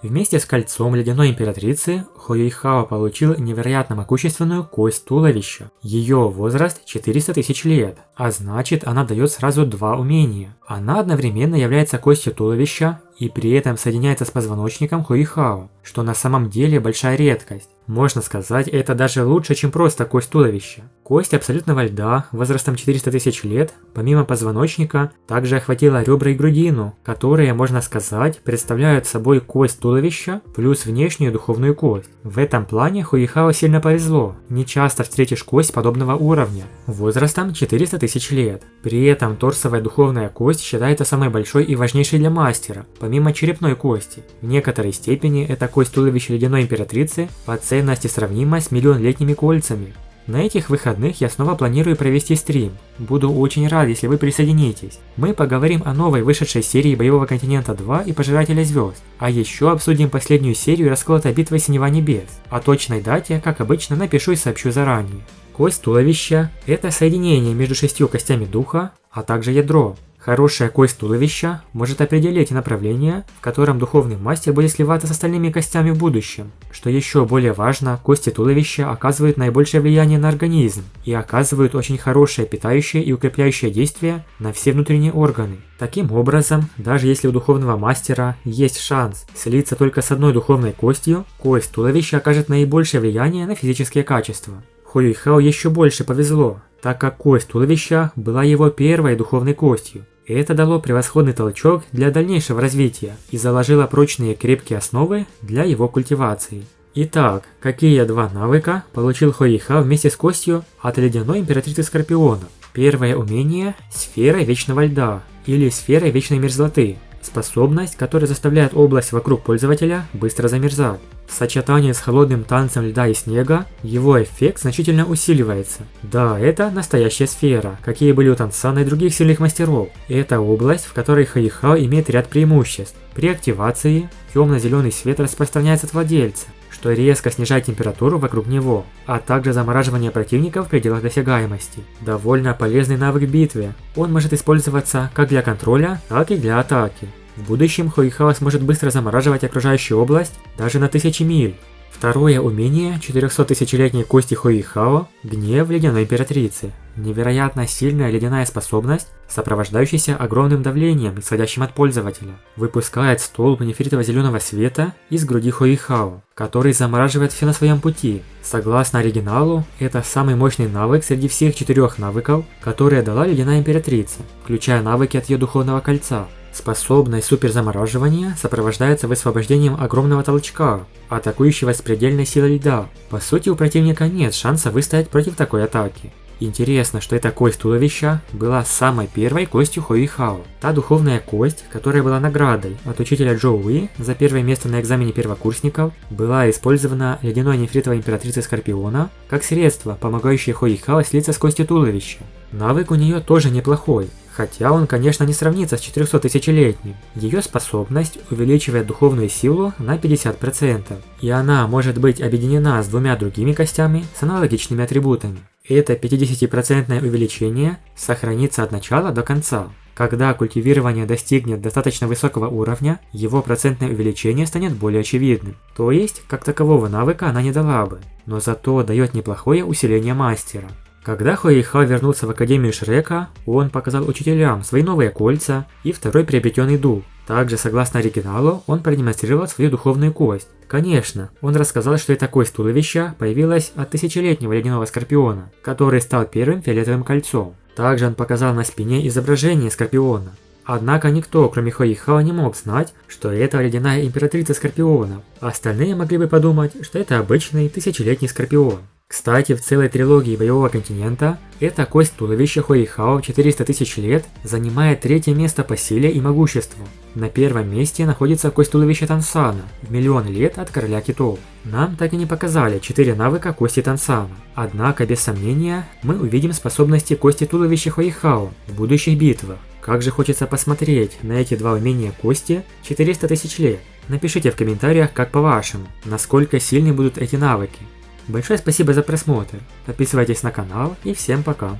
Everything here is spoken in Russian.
Вместе с кольцом ледяной императрицы Хуэйхао получил невероятно могущественную кость туловища. Ее возраст 400 тысяч лет, а значит она дает сразу два умения. Она одновременно является костью туловища и при этом соединяется с позвоночником Хуэйхао, что на самом деле большая редкость. Можно сказать, это даже лучше, чем просто кость туловища. Кость абсолютного льда возрастом 400 тысяч лет, помимо позвоночника, также охватила ребра и грудину, которые, можно сказать, представляют собой кость туловища плюс внешнюю духовную кость. В этом плане Хуэйхао сильно повезло, не часто встретишь кость подобного уровня, возрастом 400 тысяч лет. При этом торсовая духовная кость считается самой большой и важнейшей для мастера, помимо черепной кости. В некоторой степени эта кость туловища ледяной императрицы по ценности сравнима с миллионлетними кольцами. На этих выходных я снова планирую провести стрим. Буду очень рад, если вы присоединитесь. Мы поговорим о новой вышедшей серии Боевого континента 2 и Пожирателя звезд. А еще обсудим последнюю серию Расколотой битвы Синева Небес. О точной дате, как обычно, напишу и сообщу заранее. Кость туловища – это соединение между 6 костями духа, а также ядро. Хорошая кость туловища может определить направление, в котором духовный мастер будет сливаться с остальными костями в будущем. Что еще более важно, кости туловища оказывают наибольшее влияние на организм и оказывают очень хорошее питающее и укрепляющее действие на все внутренние органы. Таким образом, даже если у духовного мастера есть шанс слиться только с одной духовной костью, кость туловища окажет наибольшее влияние на физические качества. Хуэйхао еще больше повезло, так как кость туловища была его первой духовной костью. Это дало превосходный толчок для дальнейшего развития и заложило прочные крепкие основы для его культивации. Итак, какие два навыка получил Хуэйхао вместе с костью от ледяной императрицы Скорпиона? Первое умение – сфера вечного льда или сфера вечной мерзлоты. Способность, которая заставляет область вокруг пользователя быстро замерзать. В сочетании с холодным танцем льда и снега, его эффект значительно усиливается. Да, это настоящая сфера, какие были у Тансана и других сильных мастеров. Это область, в которой Хуэйхао имеет ряд преимуществ. При активации темно-зеленый свет распространяется от владельца, что резко снижает температуру вокруг него, а также замораживание противников в пределах досягаемости. Довольно полезный навык в битве. Он может использоваться как для контроля, так и для атаки. В будущем Хуэйхао сможет быстро замораживать окружающую область даже на 1000 миль. Второе умение 400-тысячелетней кости Хуэйхао – гнев ледяной императрицы. Невероятно сильная ледяная способность, сопровождающаяся огромным давлением, исходящим от пользователя. Выпускает столб нефритово-зеленого света из груди Хуэйхао, который замораживает все на своем пути. Согласно оригиналу, это самый мощный навык среди всех 4 навыков, которые дала ледяная императрица, включая навыки от ее духовного кольца. Способность суперзамораживания сопровождается высвобождением огромного толчка, атакующего с предельной силой льда. По сути, у противника нет шанса выстоять против такой атаки. Интересно, что эта кость туловища была самой первой костью Хуэйхао. Та духовная кость, которая была наградой от учителя Джоу Уи за первое место на экзамене первокурсников, была использована ледяной нефритовой императрицей Скорпиона как средство, помогающее Хуэйхао слиться с костью туловища. Навык у нее тоже неплохой, хотя он, конечно, не сравнится с 400-тысячелетним. Ее способность увеличивает духовную силу на 50%, и она может быть объединена с 2 другими костями с аналогичными атрибутами. Это 50% увеличение сохранится от начала до конца. Когда культивирование достигнет достаточно высокого уровня, его процентное увеличение станет более очевидным. То есть, как такового навыка она не дала бы, но зато дает неплохое усиление мастера. Когда Хуэйхао вернулся в Академию Шрека, он показал учителям свои новые кольца и второй приобретенный дух. Также, согласно оригиналу, он продемонстрировал свою духовную кость. Конечно, он рассказал, что эта кость туловища появилась от 1000-летнего ледяного скорпиона, который стал первым фиолетовым кольцом. Также он показал на спине изображение скорпиона. Однако никто, кроме Хуэйхао, не мог знать, что это ледяная императрица скорпионов. Остальные могли бы подумать, что это обычный 1000-летний скорпион. Кстати, в целой трилогии Боевого континента эта кость туловища Хуэйхао 400 тысяч лет занимает 3-е место по силе и могуществу. На 1-м месте находится кость туловища Тансана в 1 000 000 лет от короля китов. Нам так и не показали 4 навыка кости Тансана. Однако, без сомнения, мы увидим способности кости туловища Хуэйхао в будущих битвах. Как же хочется посмотреть на эти 2 умения кости 400 тысяч лет. Напишите в комментариях, как по-вашему, насколько сильны будут эти навыки. Большое спасибо за просмотр, подписывайтесь на канал и всем пока.